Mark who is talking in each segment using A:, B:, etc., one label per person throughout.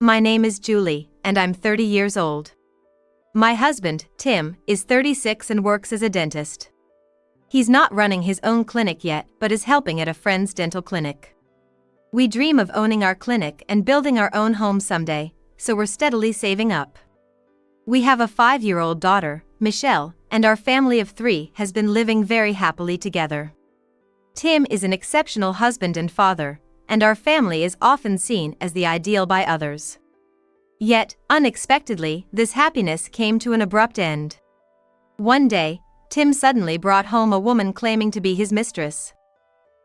A: My name is Julie, and I'm 30 years old. My husband, Tim, is 36 and works as a dentist. He's not running his own clinic yet, but is helping at a friend's dental clinic. We dream of owning our clinic and building our own home someday, so we're steadily saving up. We have a 5-year-old daughter, Michelle, and our family of 3 has been living very happily together. Tim is an exceptional husband and father, and our family is often seen as the ideal by others. Yet, unexpectedly, this happiness came to an abrupt end. One day, Tim suddenly brought home a woman claiming to be his mistress.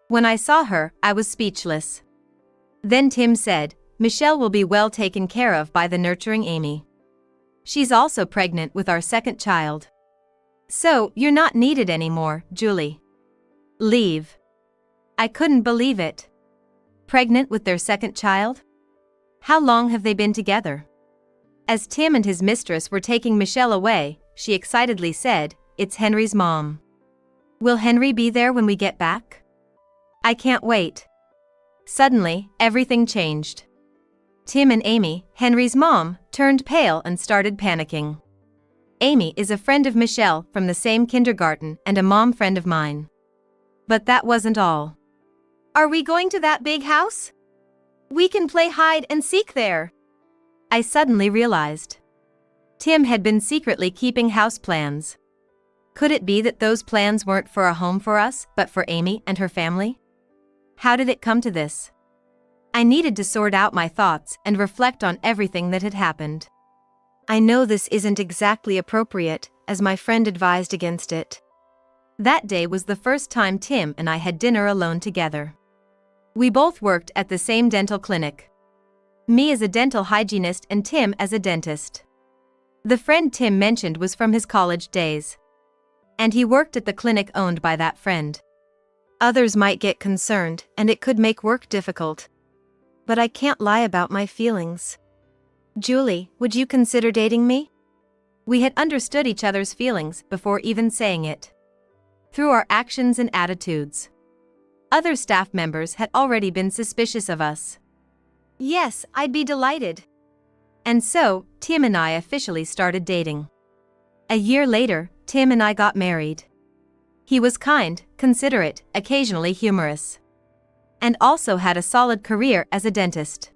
A: When I saw her, I was speechless. Then Tim said, "Michelle will be well taken care of by the nurturing Amy. She's also pregnant with our second child. So, you're not needed anymore, Julie. Leave." I couldn't believe it. Pregnant with their second child? How long have they been together? As Tim and his mistress were taking Michelle away, she excitedly said, "It's Henry's mom. Will Henry be there when we get back? I can't wait." Suddenly, everything changed. Tim and Amy, Henry's mom, turned pale and started panicking. Amy is a friend of Michelle from the same kindergarten and a mom friend of mine. But that wasn't all. "Are we going to that big house? We can play hide and seek there," I suddenly realized. Tim had been secretly keeping house plans. Could it be that those plans weren't for a home for us, but for Amy and her family? How did it come to this? I needed to sort out my thoughts and reflect on everything that had happened. I know this isn't exactly appropriate, as my friend advised against it. That day was the first time Tim and I had dinner alone together. We both worked at the same dental clinic. Me as a dental hygienist and Tim as a dentist. The friend Tim mentioned was from his college days. And he worked at the clinic owned by that friend. Others might get concerned, and it could make work difficult. But I can't lie about my feelings. "Julie, would you consider dating me?" We had understood each other's feelings before even saying it. Through our actions and attitudes. Other staff members had already been suspicious of us. Yes, I'd be delighted. And so, Tim and I officially started dating. A year later, Tim and I got married. He was kind, considerate, occasionally humorous. And also had a solid career as a dentist.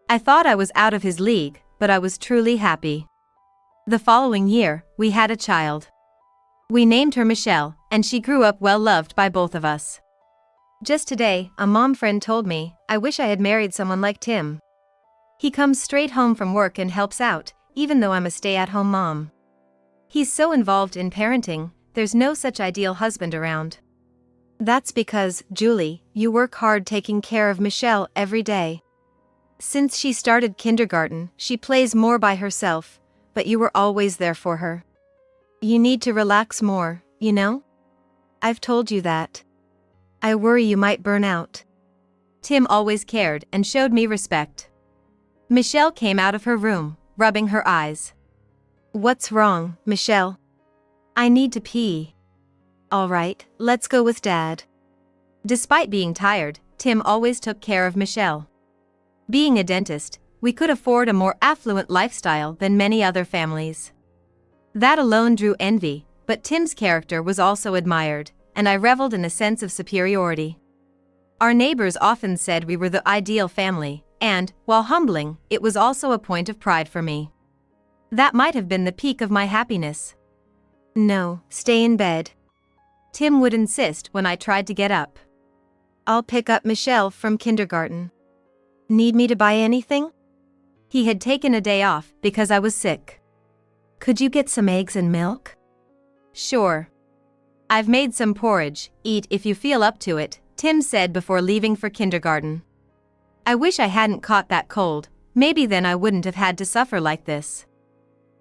A: I thought I was out of his league, but I was truly happy. The following year, we had a child. We named her Michelle, and she grew up well loved by both of us. Just today, a mom friend told me, "I wish I had married someone like Tim. He comes straight home from work and helps out, even though I'm a stay-at-home mom. He's so involved in parenting, there's no such ideal husband around." That's because, Julie, you work hard taking care of Michelle every day. Since she started kindergarten, she plays more by herself, but you were always there for her. You need to relax more, you know? I've told you that. I worry you might burn out. Tim always cared and showed me respect. Michelle came out of her room, rubbing her eyes. "What's wrong, Michelle?" "I need to pee." "All right, let's go with Dad." Despite being tired, Tim always took care of Michelle. Being a dentist, we could afford a more affluent lifestyle than many other families. That alone drew envy, but Tim's character was also admired, and I reveled in a sense of superiority. Our neighbors often said we were the ideal family, and, while humbling, it was also a point of pride for me. That might have been the peak of my happiness. "No, stay in bed," Tim would insist when I tried to get up. "I'll pick up Michelle from kindergarten." "Need me to buy anything?" He had taken a day off because I was sick. "Could you get some eggs and milk?" "Sure. I've made some porridge, eat if you feel up to it," Tim said before leaving for kindergarten. I wish I hadn't caught that cold, maybe then I wouldn't have had to suffer like this.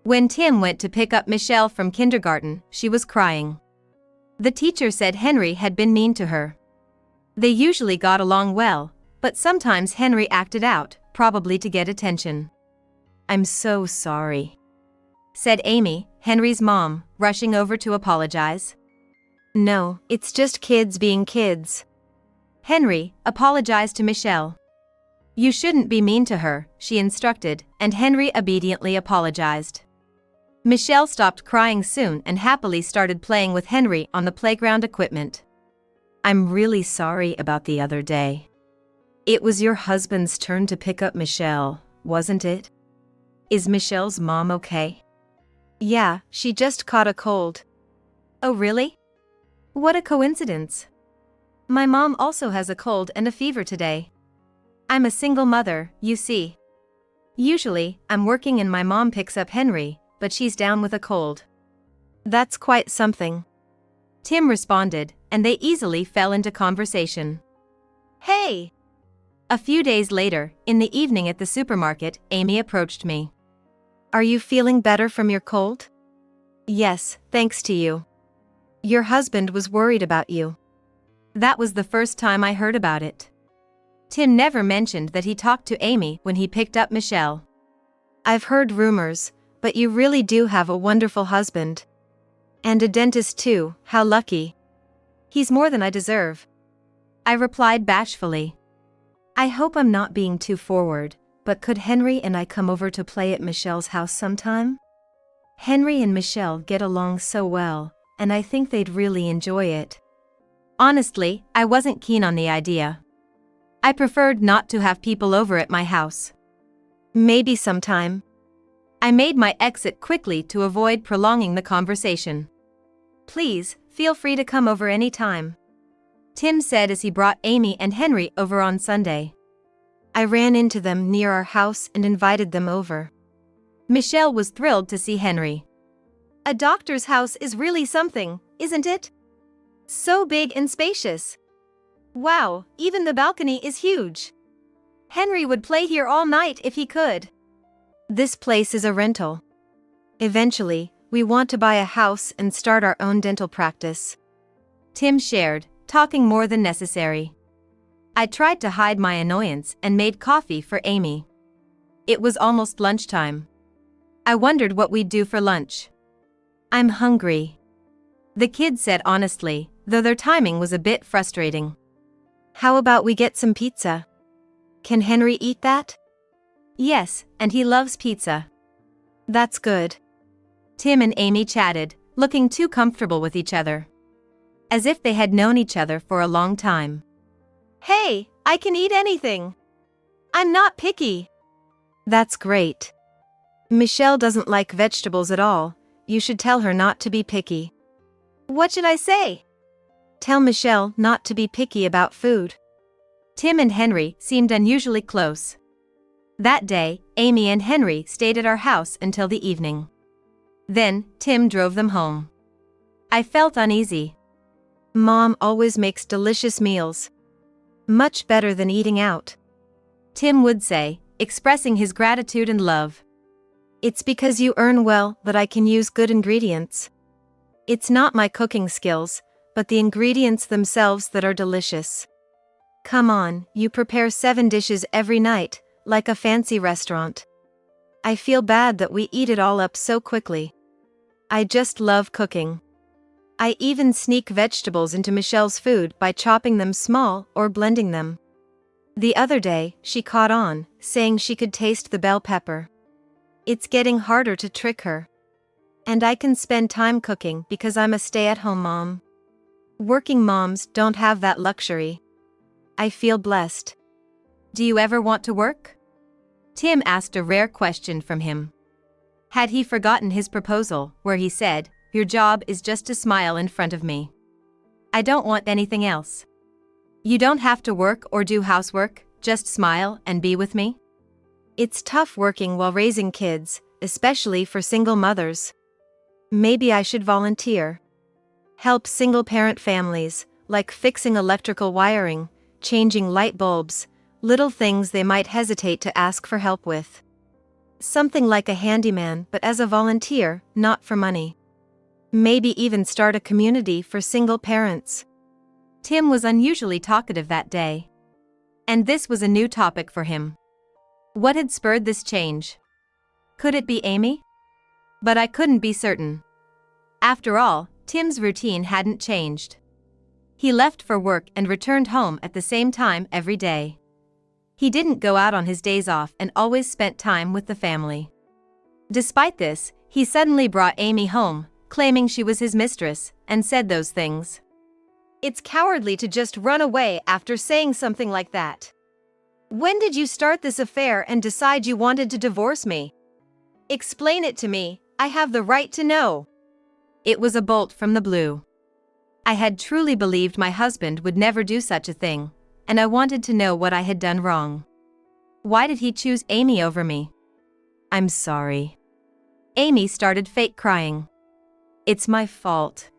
A: When Tim went to pick up Michelle from kindergarten, she was crying. The teacher said Henry had been mean to her. They usually got along well, but sometimes Henry acted out, probably to get attention. "I'm so sorry," said Amy, Henry's mom, rushing over to apologize. "No, it's just kids being kids." Henry apologized to Michelle. You shouldn't be mean to her, she instructed, and Henry obediently apologized. Michelle stopped crying soon and happily started playing with Henry on the playground equipment. I'm really sorry about the other day. It was your husband's turn to pick up Michelle, wasn't it? Is Michelle's mom okay? Yeah, she just caught a cold. Oh really? What a coincidence. My mom also has a cold and a fever today. I'm a single mother, you see. Usually, I'm working and my mom picks up Henry, but she's down with a cold. That's quite something. Tim responded, and they easily fell into conversation. Hey! A few days later, in the evening at the supermarket, Amy approached me. Are you feeling better from your cold? Yes, thanks to you. Your husband was worried about you. That was the first time I heard about it. Tim never mentioned that he talked to Amy when he picked up Michelle. I've heard rumors, but you really do have a wonderful husband. And a dentist too, how lucky. He's more than I deserve. I replied bashfully. I hope I'm not being too forward, but could Henry and I come over to play at Michelle's house sometime? Henry and Michelle get along so well, and I think they'd really enjoy it. Honestly, I wasn't keen on the idea. I preferred not to have people over at my house. Maybe sometime. I made my exit quickly to avoid prolonging the conversation. Please, feel free to come over any time. Tim said as he brought Amy and Henry over on Sunday. I ran into them near our house and invited them over. Michelle was thrilled to see Henry. A doctor's house is really something, isn't it? So big and spacious. Wow, even the balcony is huge. Henry would play here all night if he could. This place is a rental. Eventually, we want to buy a house and start our own dental practice. Tim shared, talking more than necessary. I tried to hide my annoyance and made coffee for Amy. It was almost lunchtime. I wondered what we'd do for lunch. I'm hungry. The kids said honestly, though their timing was a bit frustrating. How about we get some pizza? Can Henry eat that? Yes, and he loves pizza. That's good. Tim and Amy chatted, looking too comfortable with each other. As if they had known each other for a long time. Hey, I can eat anything. I'm not picky. That's great. Michelle doesn't like vegetables at all. You should tell her not to be picky. What should I say? Tell Michelle not to be picky about food. Tim and Henry seemed unusually close. That day, Amy and Henry stayed at our house until the evening. Then, Tim drove them home. I felt uneasy. Mom always makes delicious meals. Much better than eating out. Tim would say, expressing his gratitude and love. It's because you earn well that I can use good ingredients. It's not my cooking skills, but the ingredients themselves that are delicious. Come on, you prepare 7 dishes every night, like a fancy restaurant. I feel bad that we eat it all up so quickly. I just love cooking. I even sneak vegetables into Michelle's food by chopping them small or blending them. The other day, she caught on, saying she could taste the bell pepper. It's getting harder to trick her. And I can spend time cooking because I'm a stay-at-home mom. Working moms don't have that luxury. I feel blessed. Do you ever want to work? Tim asked a rare question from him. Had he forgotten his proposal, where he said, your job is just to smile in front of me. I don't want anything else. You don't have to work or do housework, just smile and be with me? It's tough working while raising kids, especially for single mothers. Maybe I should volunteer. Help single-parent families, like fixing electrical wiring, changing light bulbs, little things they might hesitate to ask for help with. Something like a handyman, but as a volunteer, not for money. Maybe even start a community for single parents. Tim was unusually talkative that day. And this was a new topic for him. What had spurred this change? Could it be Amy? But I couldn't be certain. After all, Tim's routine hadn't changed. He left for work and returned home at the same time every day. He didn't go out on his days off and always spent time with the family. Despite this, he suddenly brought Amy home, claiming she was his mistress, and said those things. It's cowardly to just run away after saying something like that. When did you start this affair and decide you wanted to divorce me? Explain it to me, I have the right to know. It was a bolt from the blue. I had truly believed my husband would never do such a thing, and I wanted to know what I had done wrong. Why did he choose Amy over me? I'm sorry. Amy started fake crying. It's my fault.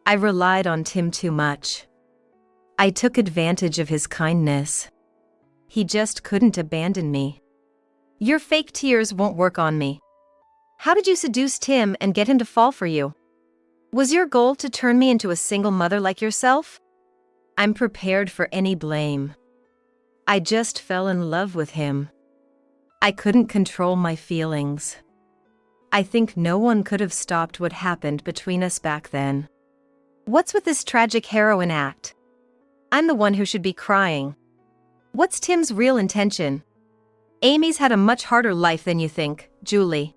A: I relied on Tim too much. I took advantage of his kindness. He just couldn't abandon me. Your fake tears won't work on me. How did you seduce Tim and get him to fall for you? Was your goal to turn me into a single mother like yourself? I'm prepared for any blame. I just fell in love with him. I couldn't control my feelings. I think no one could have stopped what happened between us back then. What's with this tragic heroine act? I'm the one who should be crying. What's Tim's real intention? Amy's had a much harder life than you think, Julie.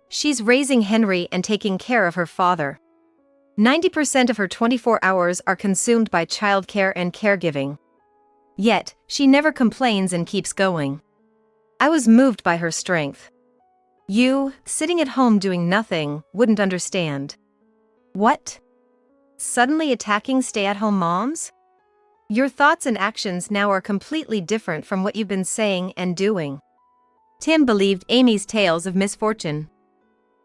A: She's raising Henry and taking care of her father. 90% of her 24 hours are consumed by childcare and caregiving. Yet, she never complains and keeps going. I was moved by her strength. You, sitting at home doing nothing, wouldn't understand. What? Suddenly attacking stay-at-home moms? Your thoughts and actions now are completely different from what you've been saying and doing. Tim believed Amy's tales of misfortune.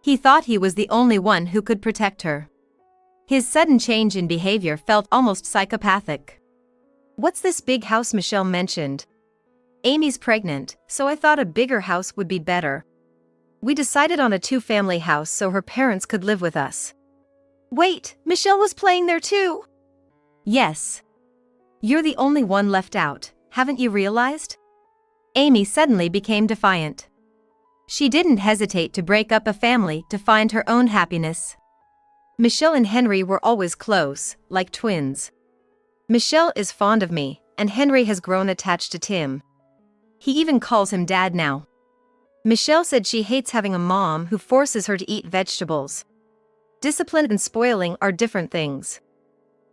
A: He thought he was the only one who could protect her. His sudden change in behavior felt almost psychopathic. What's this big house Michelle mentioned? Amy's pregnant, so I thought a bigger house would be better. We decided on a 2-family house so her parents could live with us. Wait, Michelle was playing there too? Yes. You're the only one left out, haven't you realized? Amy suddenly became defiant. She didn't hesitate to break up a family to find her own happiness. Michelle and Henry were always close, like twins. Michelle is fond of me, and Henry has grown attached to Tim. He even calls him Dad now. Michelle said she hates having a mom who forces her to eat vegetables. Discipline and spoiling are different things.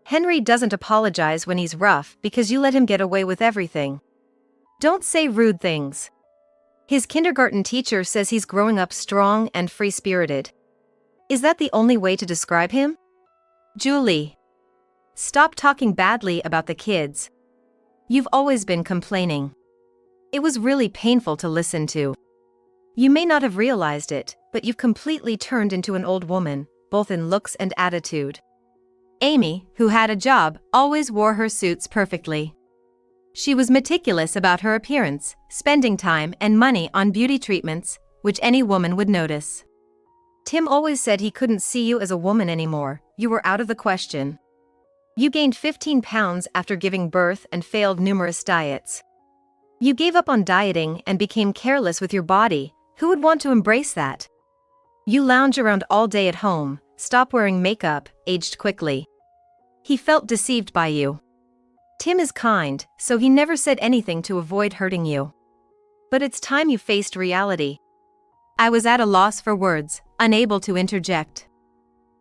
A: Henry doesn't apologize when he's rough because you let him get away with everything. Don't say rude things. His kindergarten teacher says he's growing up strong and free-spirited. Is that the only way to describe him? Julie. Stop talking badly about the kids. You've always been complaining. It was really painful to listen to. You may not have realized it, but you've completely turned into an old woman, both in looks and attitude. Amy, who had a job, always wore her suits perfectly. She was meticulous about her appearance, spending time and money on beauty treatments, which any woman would notice. Tim always said he couldn't see you as a woman anymore, you were out of the question. You gained 15 pounds after giving birth and failed numerous diets. You gave up on dieting and became careless with your body. Who would want to embrace that? You lounge around all day at home, stop wearing makeup, aged quickly. He felt deceived by you. Tim is kind, so he never said anything to avoid hurting you. But it's time you faced reality. I was at a loss for words, unable to interject.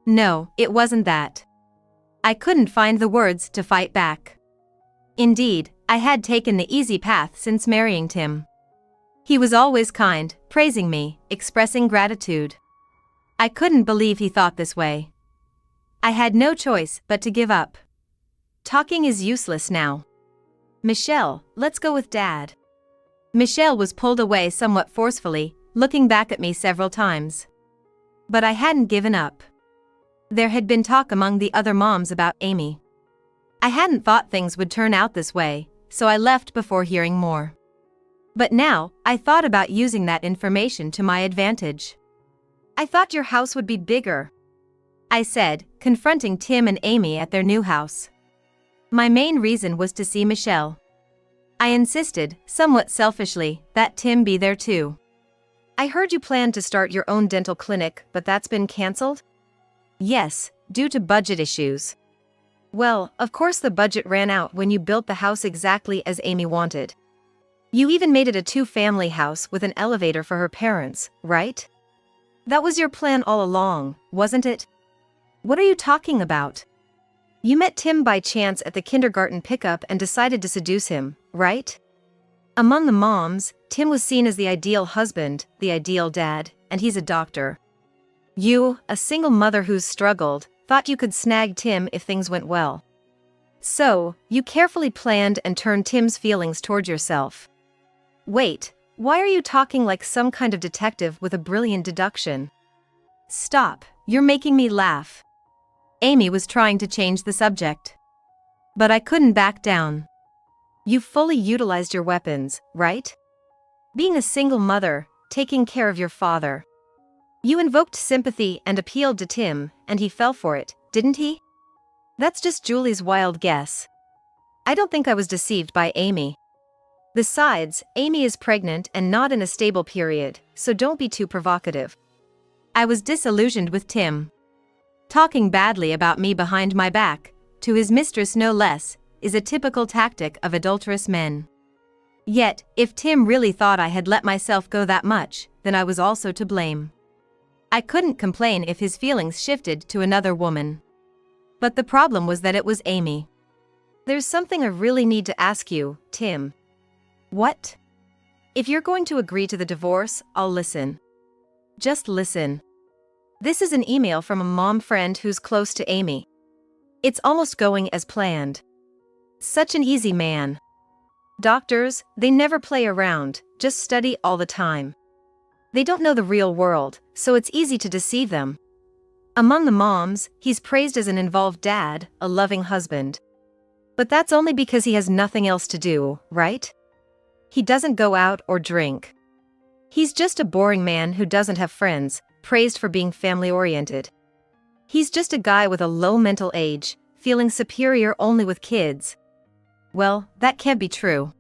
A: No, it wasn't that. I couldn't find the words to fight back. Indeed, I had taken the easy path since marrying Tim. He was always kind, praising me, expressing gratitude. I couldn't believe he thought this way. I had no choice but to give up. Talking is useless now. Michelle, let's go with Dad. Michelle was pulled away somewhat forcefully, looking back at me several times. But I hadn't given up. There had been talk among the other moms about Amy. I hadn't thought things would turn out this way, so I left before hearing more. But now, I thought about using that information to my advantage. I thought your house would be bigger, I said, confronting Tim and Amy at their new house. My main reason was to see Michelle. I insisted, somewhat selfishly, that Tim be there too. I heard you planned to start your own dental clinic, but that's been cancelled? Yes, due to budget issues. Well, of course the budget ran out when you built the house exactly as Amy wanted. You even made it a two-family house with an elevator for her parents, right? That was your plan all along, wasn't it? What are you talking about? You met Tim by chance at the kindergarten pickup and decided to seduce him, right? Among the moms, Tim was seen as the ideal husband, the ideal dad, and he's a doctor. You, a single mother who's struggled, thought you could snag Tim if things went well. So, you carefully planned and turned Tim's feelings toward yourself. Wait, why are you talking like some kind of detective with a brilliant deduction? Stop, you're making me laugh. Amy was trying to change the subject. But I couldn't back down. You fully utilized your weapons, right? Being a single mother, taking care of your father. You invoked sympathy and appealed to Tim, and he fell for it, didn't he? That's just Julie's wild guess. I don't think I was deceived by Amy. Besides, Amy is pregnant and not in a stable period, so don't be too provocative. I was disillusioned with Tim. Talking badly about me behind my back, to his mistress no less, is a typical tactic of adulterous men. Yet, if Tim really thought I had let myself go that much, then I was also to blame. I couldn't complain if his feelings shifted to another woman. But the problem was that it was Amy. There's something I really need to ask you, Tim. What? If you're going to agree to the divorce, I'll listen. Just listen. This is an email from a mom friend who's close to Amy. It's almost going as planned. Such an easy man. Doctors, they never play around, just study all the time. They don't know the real world, so it's easy to deceive them. Among the moms, he's praised as an involved dad, a loving husband. But that's only because he has nothing else to do, right? He doesn't go out or drink. He's just a boring man who doesn't have friends, praised for being family-oriented. He's just a guy with a low mental age, feeling superior only with kids. Well, that can't be true.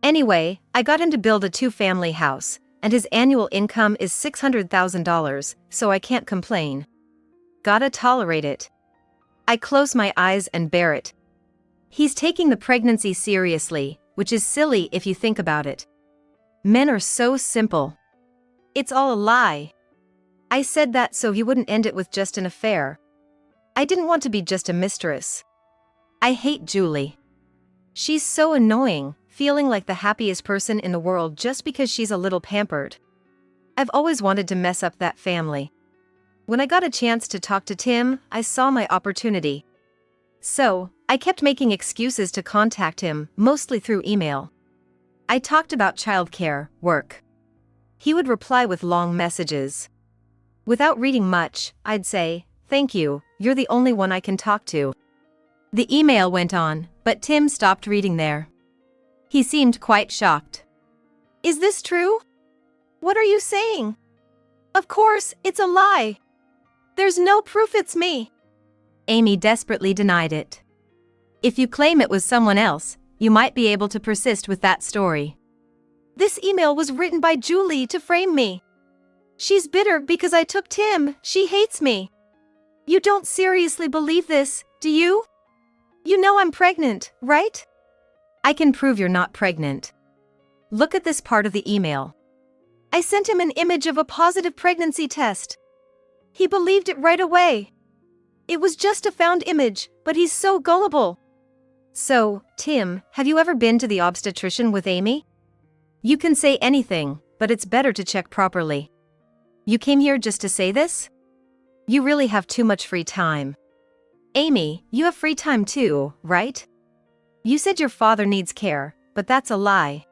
A: Anyway, I got him to build a two-family house, and his annual income is $600,000, so I can't complain. Gotta tolerate it. I close my eyes and bear it. He's taking the pregnancy seriously, which is silly if you think about it. Men are so simple. It's all a lie. I said that so he wouldn't end it with just an affair. I didn't want to be just a mistress. I hate Julie. She's so annoying, feeling like the happiest person in the world just because she's a little pampered. I've always wanted to mess up that family. When I got a chance to talk to Tim, I saw my opportunity. So, I kept making excuses to contact him, mostly through email. I talked about childcare, work. He would reply with long messages. Without reading much, I'd say, "Thank you, you're the only one I can talk to." The email went on, but Tim stopped reading there. He seemed quite shocked. "Is this true? What are you saying? Of course, it's a lie. There's no proof it's me." Amy desperately denied it. "If you claim it was someone else, you might be able to persist with that story." "This email was written by Julie to frame me. She's bitter because I took Tim, she hates me. You don't seriously believe this, do you? You know I'm pregnant, right?" "I can prove you're not pregnant. Look at this part of the email." I sent him an image of a positive pregnancy test. He believed it right away. It was just a found image, but he's so gullible. So, Tim, have you ever been to the obstetrician with Amy? You can say anything, but it's better to check properly. You came here just to say this? You really have too much free time. Amy, you have free time too, right? You said your father needs care, but that's a lie.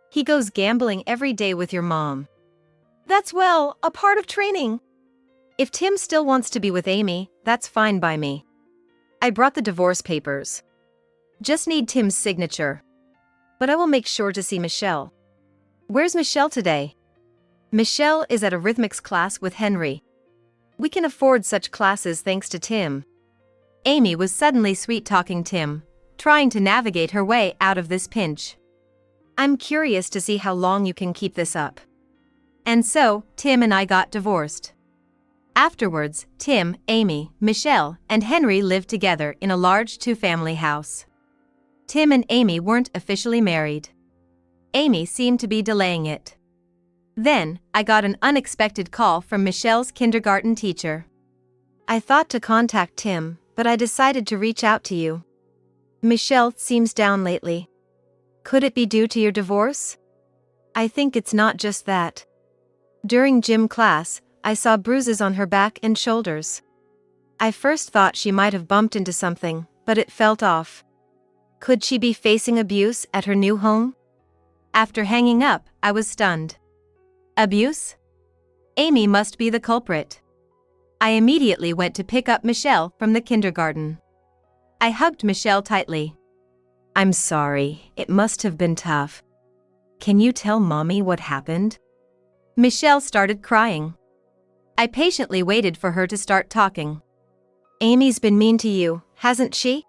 A: He goes gambling every day with your mom. That's, well, a part of training. If Tim still wants to be with Amy, that's fine by me. I brought the divorce papers. Just need Tim's signature. But I will make sure to see Michelle. Where's Michelle today? Michelle is at a rhythmics class with Henry. We can afford such classes thanks to Tim. Amy was suddenly sweet-talking Tim, trying to navigate her way out of this pinch. I'm curious to see how long you can keep this up. And so, Tim and I got divorced. Afterwards, Tim, Amy, Michelle, and Henry lived together in a large two-family house. Tim and Amy weren't officially married. Amy seemed to be delaying it. Then, I got an unexpected call from Michelle's kindergarten teacher. I thought to contact Tim, but I decided to reach out to you. Michelle seems down lately. Could it be due to your divorce? I think it's not just that. During gym class, I saw bruises on her back and shoulders. I first thought she might have bumped into something, but it felt off. Could she be facing abuse at her new home? After hanging up, I was stunned. Abuse? Amy must be the culprit. I immediately went to pick up Michelle from the kindergarten. I hugged Michelle tightly. I'm sorry, it must have been tough. Can you tell Mommy what happened? Michelle started crying. I patiently waited for her to start talking. Amy's been mean to you, hasn't she?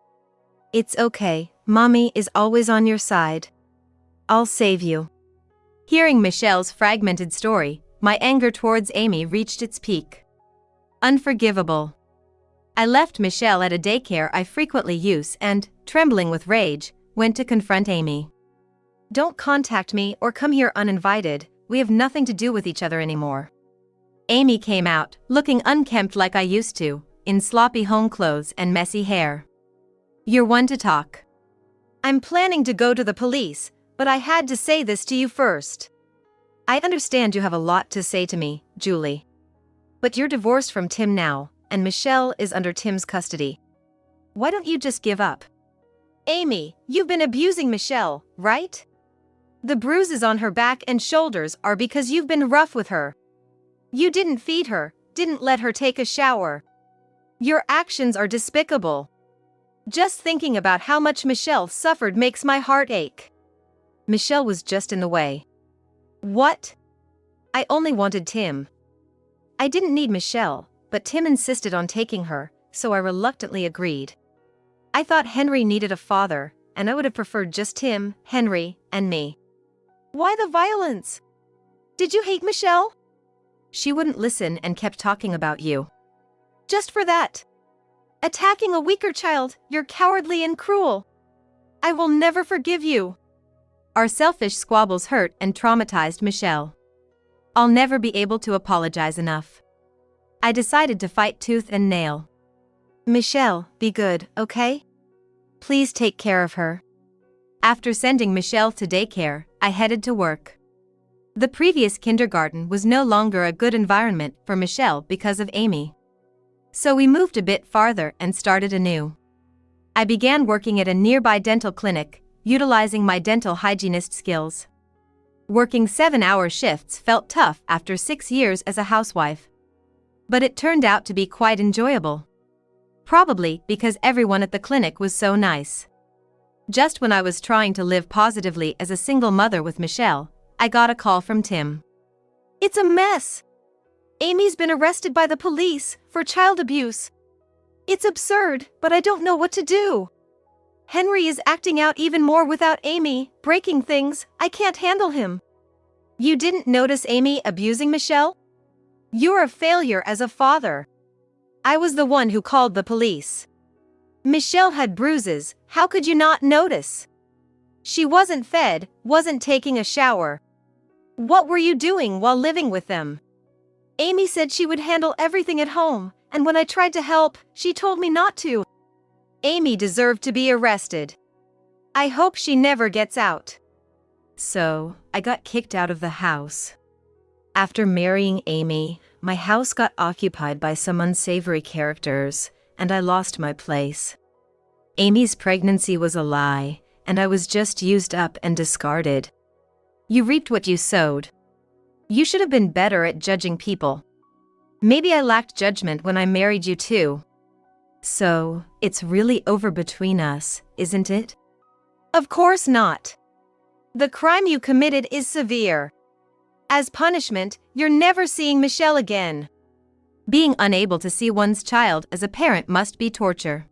A: It's okay, Mommy is always on your side. I'll save you. Hearing Michelle's fragmented story, my anger towards Amy reached its peak. Unforgivable. I left Michelle at a daycare I frequently use and, trembling with rage, went to confront Amy. Don't contact me or come here uninvited, we have nothing to do with each other anymore. Amy came out, looking unkempt like I used to, in sloppy home clothes and messy hair. You're one to talk. I'm planning to go to the police, but I had to say this to you first. I understand you have a lot to say to me, Julie. But you're divorced from Tim now, and Michelle is under Tim's custody. Why don't you just give up? Amy, you've been abusing Michelle, right? The bruises on her back and shoulders are because you've been rough with her. You didn't feed her, didn't let her take a shower. Your actions are despicable. Just thinking about how much Michelle suffered makes my heart ache. Michelle was just in the way. What? I only wanted Tim. I didn't need Michelle, but Tim insisted on taking her, so I reluctantly agreed. I thought Henry needed a father, and I would have preferred just him, Henry, and me. Why the violence? Did you hate Michelle? She wouldn't listen and kept talking about you. Just for that. Attacking a weaker child, you're cowardly and cruel. I will never forgive you. Our selfish squabbles hurt and traumatized Michelle. I'll never be able to apologize enough. I decided to fight tooth and nail. Michelle, be good, okay? Please take care of her. After sending Michelle to daycare, I headed to work. The previous kindergarten was no longer a good environment for Michelle because of Amy. So we moved a bit farther and started anew. I began working at a nearby dental clinic, utilizing my dental hygienist skills. Working 7-hour shifts felt tough after 6 years as a housewife. But it turned out to be quite enjoyable. Probably because everyone at the clinic was so nice. Just when I was trying to live positively as a single mother with Michelle, I got a call from Tim. It's a mess. Amy's been arrested by the police for child abuse. It's absurd, but I don't know what to do. Henry is acting out even more without Amy, breaking things. I can't handle him. You didn't notice Amy abusing Michelle? You're a failure as a father. I was the one who called the police. Michelle had bruises, how could you not notice? She wasn't fed, wasn't taking a shower. What were you doing while living with them? Amy said she would handle everything at home, and when I tried to help, she told me not to. Amy deserved to be arrested. I hope she never gets out. So, I got kicked out of the house. After marrying Amy, my house got occupied by some unsavory characters, and I lost my place. Amy's pregnancy was a lie, and I was just used up and discarded. You reaped what you sowed. You should have been better at judging people. Maybe I lacked judgment when I married you too. So, it's really over between us, isn't it? Of course not. The crime you committed is severe. As punishment, you're never seeing Michelle again. Being unable to see one's child as a parent must be torture.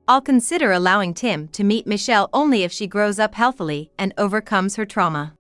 A: I'll consider allowing Tim to meet Michelle only if she grows up healthily and overcomes her trauma.